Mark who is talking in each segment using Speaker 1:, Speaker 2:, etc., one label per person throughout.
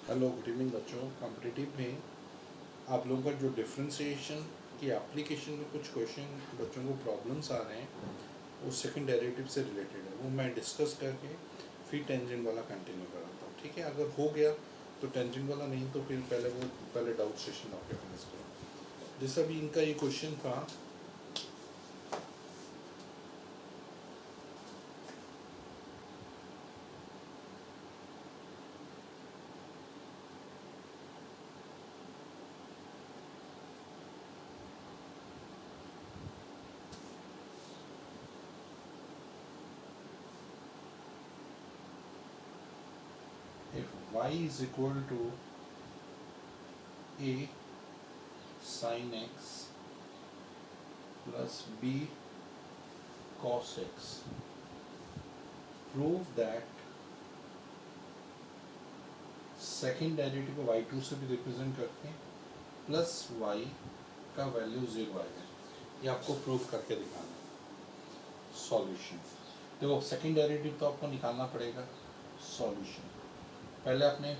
Speaker 1: Hello good evening बच्चों। Competitive में आप लोगों का जो डिफरेंशिएशन की एप्लीकेशन में कुछ क्वेश्चन बच्चों को प्रॉब्लम्स आ रहे हैं वो सेकंड डेरिवेटिव से रिलेटेड है, वो मैं डिस्कस करके फिर टेंजेंट वाला कंटिन्यू कराता हूँ। ठीक है, अगर हो गया तो टेंजेंट वाला, नहीं तो फिर पहले डाउट सेशन आपके फिनिश करो। जैसा भी इनका ये क्वेश्चन था, if y is equal to a sin x plus b cos x, prove that second derivative को y2 से भी रिप्रेजेंट करते हैं, प्लस y का वैल्यू 0 आएगा। ये आपको प्रूव करके दिखाना है। सॉल्यूशन देखो, सेकेंड डेरिवेटिव तो आपको निकालना पड़ेगा। सॉल्यूशन पहले आपने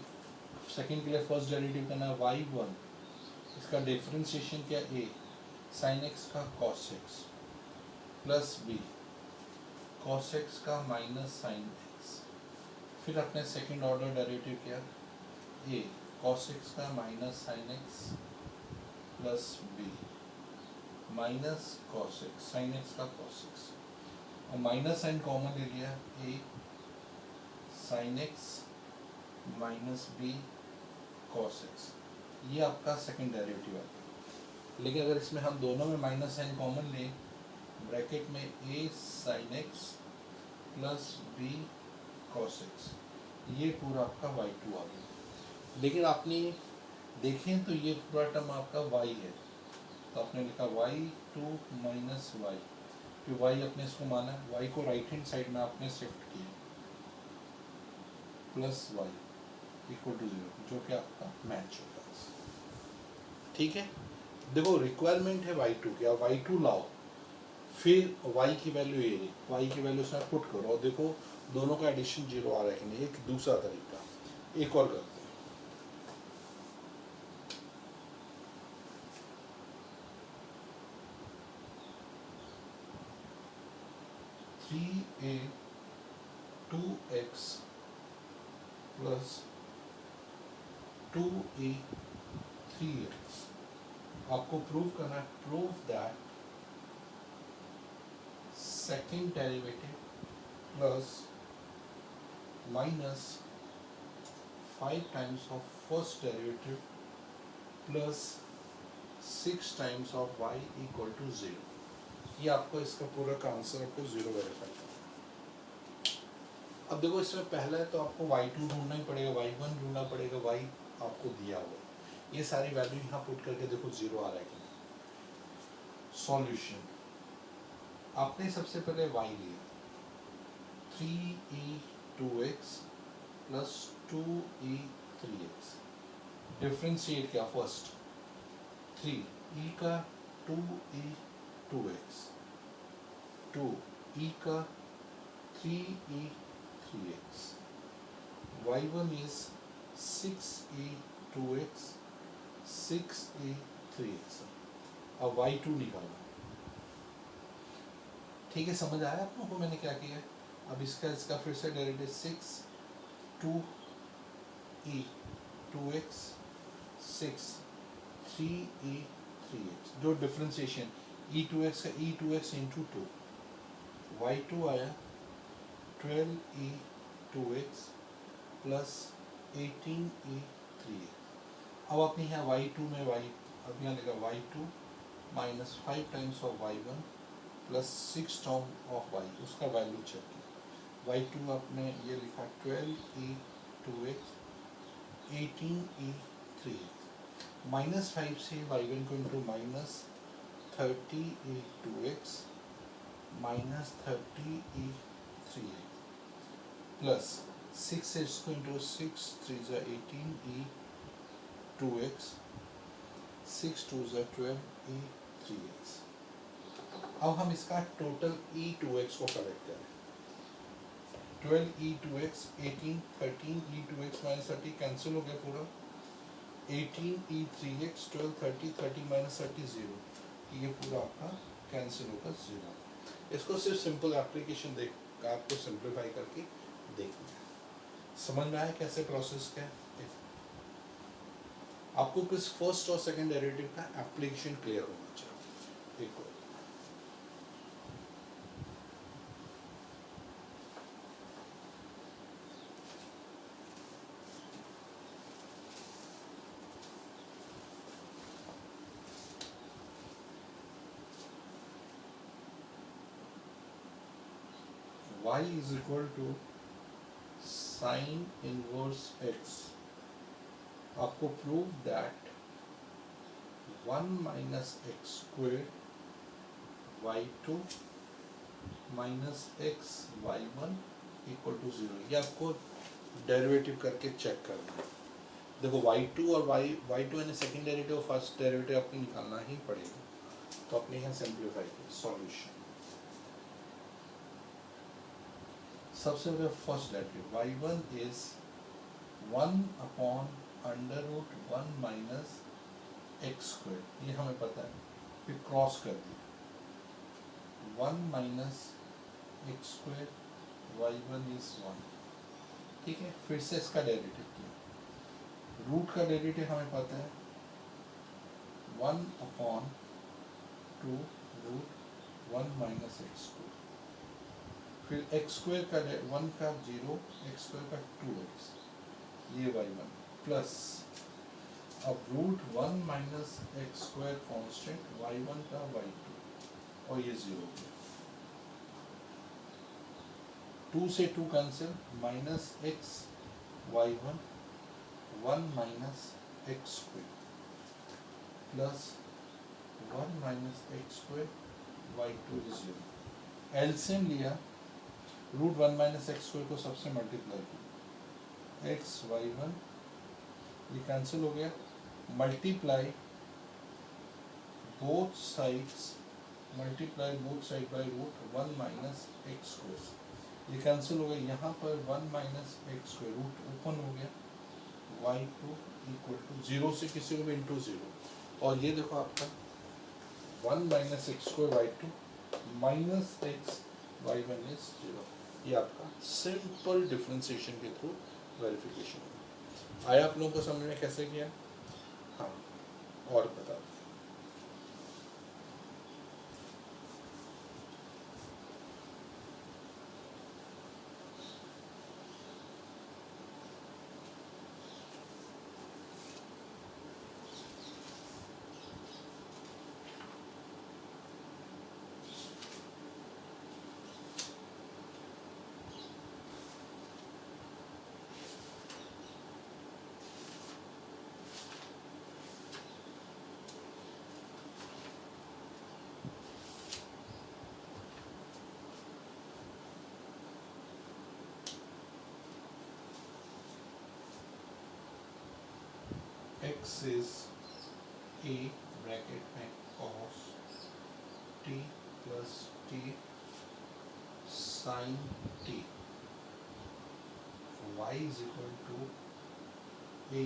Speaker 1: सेकेंड के लिए फर्स्ट डेरिवेटिव करना है y1, इसका डिफरेंशिएशन क्या a sin x का cos x plus b cos x का माइनस sin x, फिर अपने सेकेंड ऑर्डर डेरिवेटिव किया a cos x का minus sin x plus b minus cos x sin x का cos x, और minus sign common ले लिया a sin x minus b cos x, ये आपका सेकेंड डेरिवेटिव है। लेकिन अगर इसमें हम दोनों में माइनस साइन कॉमन लें, ब्रैकेट में a sin x plus b cos x, ये पूरा आपका y2 आ गया। लेकिन आपने देखें तो ये पूरा टर्म आपका y है, तो आपने लिखा y2 माइनस वाई, फिर y अपने इसको माना, y को राइट हैंड साइड में आपने शिफ्ट किया, प्लस वाई इक्वल टू 0, जो कि आपका मैच होगा। ठीक है, देखो रिक्वायरमेंट है y2 की, आप y2 लाओ, फिर y की वैल्यू ये रही, y की वैल्यू उसमें पुट करो और देखो दोनों का एडिशन 0 आ रहा है कि नहीं। एक दूसरा तरीका, एक और करते हैं। 3a 2x plus 2a 3x, आपको प्रूव करना है, prove that second derivative plus minus 5 times of first derivative plus 6 times of y equal to 0, ये आपको इसका पूरा का आंसर आपको 0 वेरीफाई करना है। अब देखो इसमें पहला है तो आपको y2 ढूंढना ही पड़ेगा, y1 ढूंढना पड़ेगा, y आपको दिया हुआ है, ये सारी वैल्यू यहाँ पुट करके देखो 0 आ रहा है कि नहीं। सॉल्यूशन, आपने सबसे पहले y लिया 3e2x प्लस 2e3x, डिफ्रेंशिएट किया फर्स्ट 3e का 2e2x 2e का 3e3x, y1 is 6e2x 6e3x, अब y2 निकालना। ठीक है, समझ आया आप लोगों को मैंने क्या किया है। अब इसका फिर से डेरिवेटिव 6 2e2x 6 3e3x, जो डिफरेंशिएशन e2x का e2x इंटू 2, y2 आया 12e2x प्लस 18e3x। अब अपने यहाँ y2 में y, अब यहाँ लिखा y2 minus 5 times of y1 plus 6 term of y, उसका वैल्यू चेक किया, y2 आपने ये लिखा 12e2x 18e3x, माइनस 5 से y1 को into minus 30e2x minus 30e3x plus 6 से इसको इंटू 6 3 जा 18e2x 6 2 जा 12e3x। अब हम इसका टोटल e2x को कलेक्ट करें, 12e2x 18 13e2x माइनस 30 कैंसिल हो गया पूरा 18e3x 12 30 30 माइनस 30 0 ये पूरा आपका कैंसिल होगा 0। इसको सिर्फ सिंपल एप्लीकेशन देख आपको सिंप्लीफाई करके देखना है। समझ में आया कैसे प्रोसेस क्या है? आपको किस फर्स्ट और सेकंड डेरिवेटिव का एप्लीकेशन क्लियर होना चाहिए। एक और y is equal to sin inverse x। आपको prove that 1 minus x squared y2 minus x y1 equal to 0। ये आपको डेरिवेटिव करके चेक करना है। देखो y2 और y2 यानी सेकेंड डेरिवेटिव और फर्स्ट डेरिवेटिव आपको निकालना ही पड़ेगा। तो अपने यहाँ सिंप्लीफाई करें सॉल्यूशन। सबसे पहले first derivative y1 is 1 upon under root 1 minus x square, ये हमें पता है। फिर क्रॉस कर दिया 1 minus x square y1 is 1। ठीक है, फिर से इसका डेरिवेटिव किया। रूट का डेरिवेटिव हमें पता है 1 upon 2 root 1 minus x square. फिर एक्स स्क्वायर का 1 का 0 एक्स स्क्वायर का 2x, ये y1 प्लस अब root 1 minus x square constant y1 का y2 और ये 0 गया। 2 से 2 cancel minus x y1 1 minus x square plus 1 minus x square y2 is 0। LCM लिया रूट 1 माइनस एक्स स्क्वायर को सबसे मल्टीप्लाई किया एक्स y1 ये कैंसिल हो गया। Multiply both sides by root 1 minus x square ये कैंसिल हो गया। यहाँ पर 1 minus x square root open हो गया y2 इक्वल टू 0 से किसी को भी इंटू 0 और ये देखो आपका 1 minus x square y2 minus x y1 is 0। ये आपका सिंपल डिफरेंशिएशन के थ्रू वेरिफिकेशन है। आया आप लोगों को समझ में कैसे किया? हाँ, और बता दो। x is a ब्रैकेट में cos t plus t sin t, y is equal to a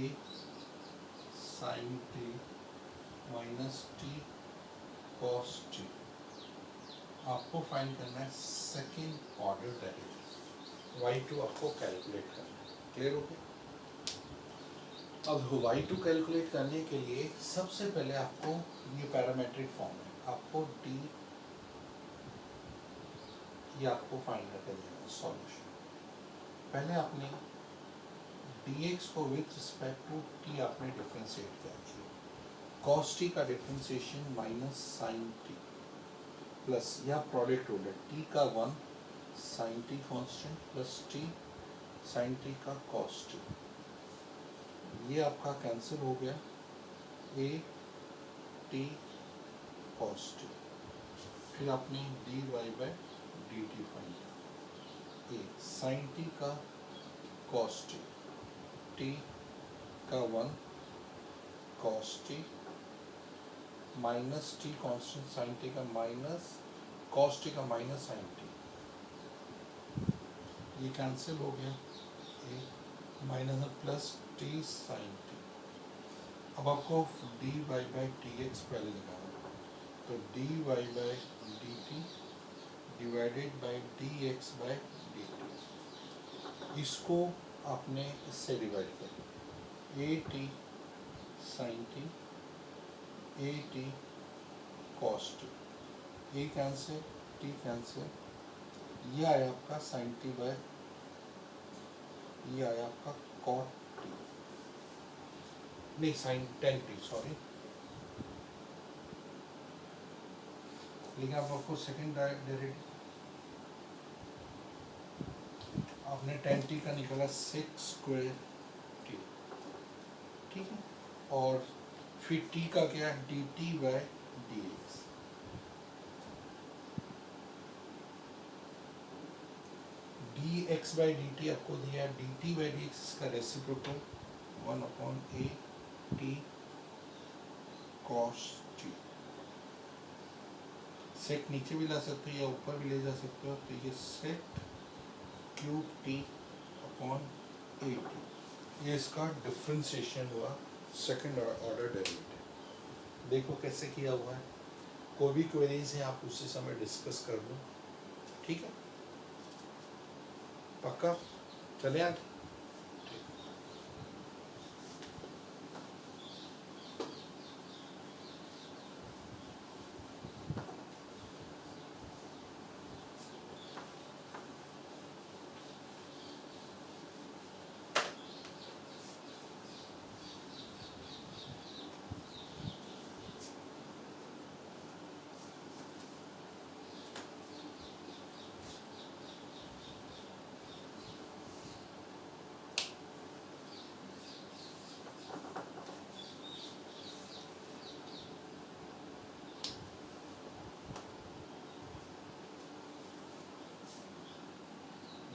Speaker 1: sin t minus t cos t। आपको फाइंड करना है सेकेंड ऑर्डर डेरिवेटिव y2 आपको कैलकुलेट करना है। क्लियर हो गया? अब y2 कैलकुलेट करने के लिए सबसे पहले आपको ये पैरामेट्रिक फॉर्म है, आपको d ये आपको फाइंड करके देना सॉल्यूशन। पहले आपने dx को विथ रिस्पेक्ट टू t आपने डिफरेंशिएट किया। cos t का differentiation minus sin t plus यह प्रोडक्ट हो गया t का 1 sin t constant plus t sin t का cos t, ये आपका कैंसिल हो गया a t cos t। फिर आपने dy बाय dt फाइंड किया a sin t का cos t, t का 1 cos t minus t constant sin t का माइनस cos t का माइनस sin t, ये कैंसिल हो गया, A minus plus T sine T. अब आपको D Y by T X पहले निकालना, तो D Y by D T divided by D X by D T, इसको आपने इससे डिवाइड कर, A T sine T A T cos T, A cancel T cancel, ये आया आपका साइन टी बाय, ये आया आपका कॉट टी, नहीं साइन टेन टी सॉरी, लेकिन आप आपको सेकेंड डेरिवेटिव आपने टेन टी का निकाला सिक्स स्क्वायर टी, ठीक है, और फिर टी का क्या है D T by D X, D X by D T आपको दिया D T by D X, इसका reciprocal 1/a T cos T, sec नीचे भी ला सकते हो या ऊपर भी ले जा सकते हो, तो ये sec cube t upon a t, ये इसका डिफ्रेंसिएशन हुआ सेकंड ऑर्डर डेरिवेटिव। देखो कैसे किया हुआ है, कोई भी क्वेरीज है आप उसी समय डिस्कस कर लो, ठीक है, पक्का, चले आगे।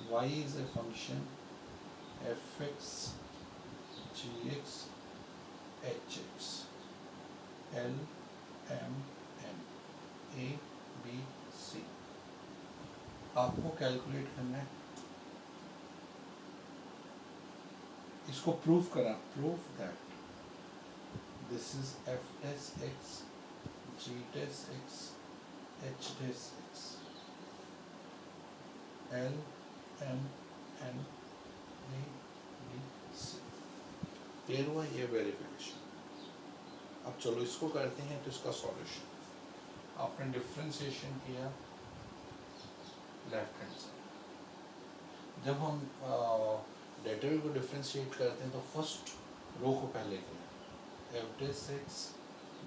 Speaker 1: Y is a function fx gx hx L M N A B C, आपको कैलकुलेट करना है, इसको प्रूव करा, prove that this is f dash x g dash x h dash x L M N A B C, clear हुआ ये verification. अब चलो इसको करते हैं, तो इसका सॉल्यूशन, आपने डिफ्रेंसिएशन किया लेफ्ट हैंड साइड, जब हम डेरिवेटिव को डिफ्रेंशिएट करते हैं तो फर्स्ट रो को पहले किया f dash x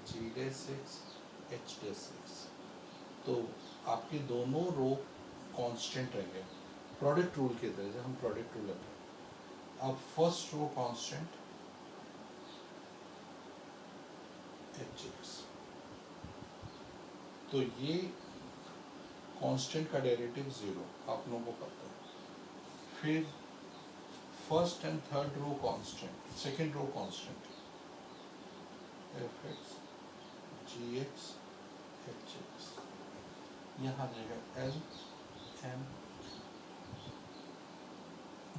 Speaker 1: g dash x h dash x, तो आपके दोनों रो कांस्टेंट रह गए, प्रोडक्ट रूल के तरह से हम प्रोडक्ट रूल अप्लाई, अब फर्स्ट रो कांस्टेंट hx, तो ये कांस्टेंट का डेरिवेटिव 0 आप लोगों को पता है, फिर first and third row constant, second row constant fx gx hx, यहाँ आ जाएगा L M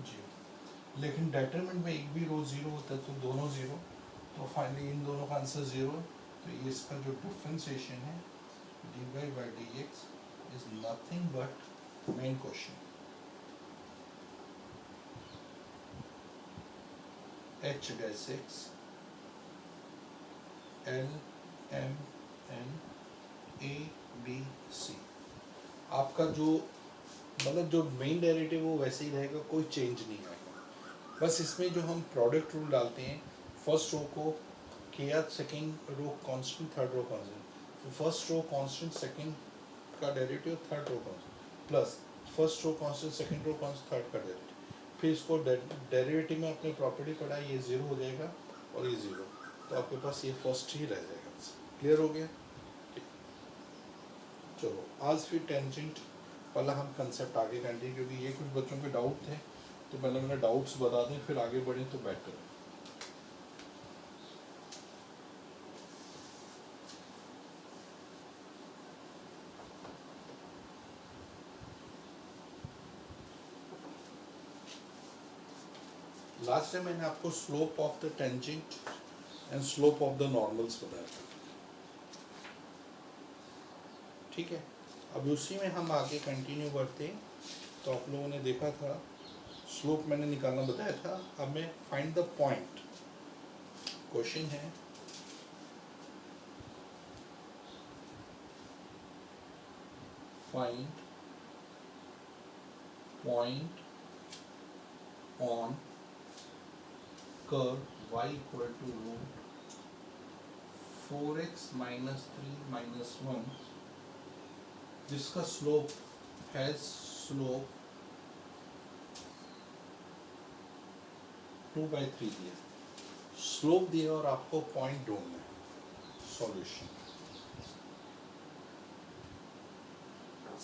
Speaker 1: G, लेकिन डेटरमिनेंट में एक भी रो 0 होता है तो दोनों 0, तो फाइनली इन दोनों का आंसर 0, तो ये इसका जो डिफरेंशिएशन है dy by dx is nothing but main question h dash x L M N A B C, आपका जो मतलब जो मेन डेरिवेटिव वो वैसे ही रहेगा, कोई चेंज नहीं आएगा, बस इसमें जो हम प्रोडक्ट रूल डालते हैं, फर्स्ट रो को किया second row constant third row constant, तो फर्स्ट रो कांस्टेंट सेकंड का derivative third row constant plus first row constant second row constant third का डेरिवेटिव, फिर इसको डेरिवेटिव में अपने प्रॉपर्टी पढ़ा, ये 0 हो जाएगा और ये 0, तो आपके पास ये फर्स्ट ही रह जाएगा। क्लियर हो गया, चलो आज फिर टेंजेंट पहला हम कंसेप्ट आगे कंटिन्यू, क्योंकि ये कुछ बच्चों के डाउट थे, तो पहले मैंने डाउट्स बता दें फिर आगे बढ़ें तो बेटर है। लास्ट टाइम मैंने आपको slope of the tangent and slope of the normals बताया था, ठीक है। अब उसी में हम आगे कंटिन्यू करते हैं। तो आप लोगों ने देखा था स्लोप मैंने निकालना बताया था। अब मैं फाइंड द पॉइंट, क्वेश्चन है find point on curve y equal to root 4x minus 3 minus 1 जिसका स्लोप हैज स्लोप 2/3 दिया, स्लोप दिया और आपको पॉइंट ढूंढना है। सॉल्यूशन,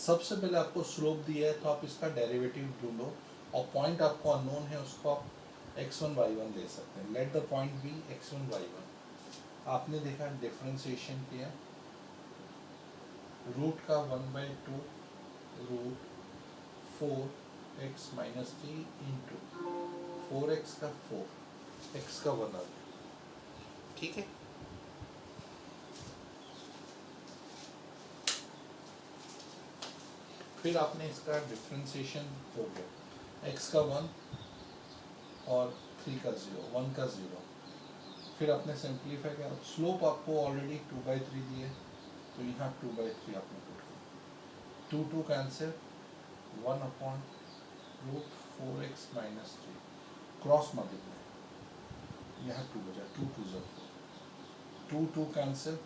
Speaker 1: सबसे पहले आपको स्लोप दिया है तो आप इसका डेरिवेटिव ढूंढो, और पॉइंट आपको अननोन है उसको आप x1 y1 ले सकते हैं। Let the point be x1 y1। आपने देखा डिफरेंशिएशन किया, रूट का 1/2 root 4x minus 3 into 4x का 4 x का 1 आ गया, ठीक है। फिर आपने इसका डिफरेंशिएशन हो गया, x का 1 और 3 का 0, 1 का 0। फिर आपने सिंप्लीफाई किया, स्लोप आपको ऑलरेडी 2/3 दिए तो यहाँ 2/3 आपने पुट किया, 2 2 cancel, 1 upon root 4x minus 3 cross multiply, यहाँ 2 बचा, 2 2 ज़ा 2 2 कैंसिल।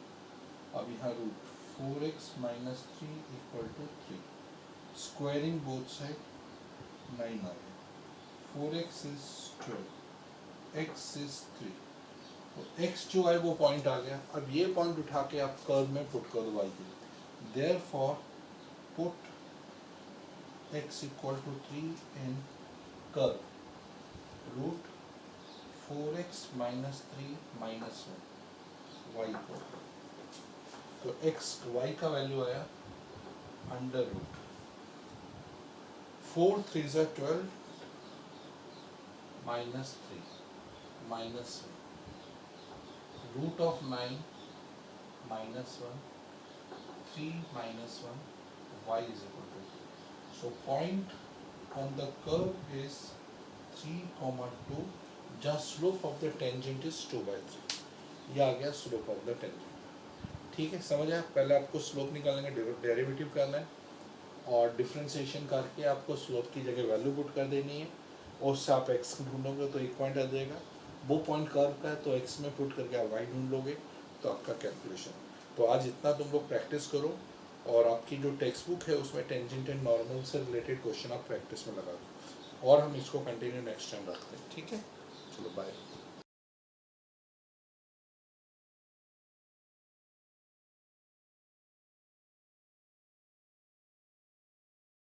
Speaker 1: अब यहाँ root 4x minus 3 equal to 3, squaring both side 9 आ गया, 4x इज 12, x इज 3, तो x जो है वो पॉइंट आ गया। अब ये पॉइंट उठा के आप कर्व में पुट कर दो y के लिए, therefore put x equal to 3 in curve root 4x minus 3 minus 1 y को, तो x y का वैल्यू आया अंडर रूट 4 3 ज़ा 12 minus 3 minus 1 root of 9 minus 1 3 minus 1 y is equal to 3. So point on the curve is 3, 2 जहाँ slope of the tangent is 2/3, ये आ गया slope of the tangent, ठीक है। समझ आया, पहले आपको स्लोप निकालने का डेरिवेटिव करना है और डिफरेंशिएशन करके आपको स्लोप की जगह वैल्यू पुट कर देनी है, और उससे आप x ढूंढोगे तो एक पॉइंट आ जाएगा, वो पॉइंट कर्व का है तो x में पुट करके आप y ढूंढ लोगे तो आपका कैलकुलेशन। तो आज इतना तुम लोग प्रैक्टिस करो, और आपकी जो टेक्स्ट बुक है उसमें टेंजेंट एंड नॉर्मल से रिलेटेड क्वेश्चन आप प्रैक्टिस में लगा दो, और हम इसको कंटिन्यू नेक्स्ट टाइम रखते हैं, ठीक है। चलो बाय।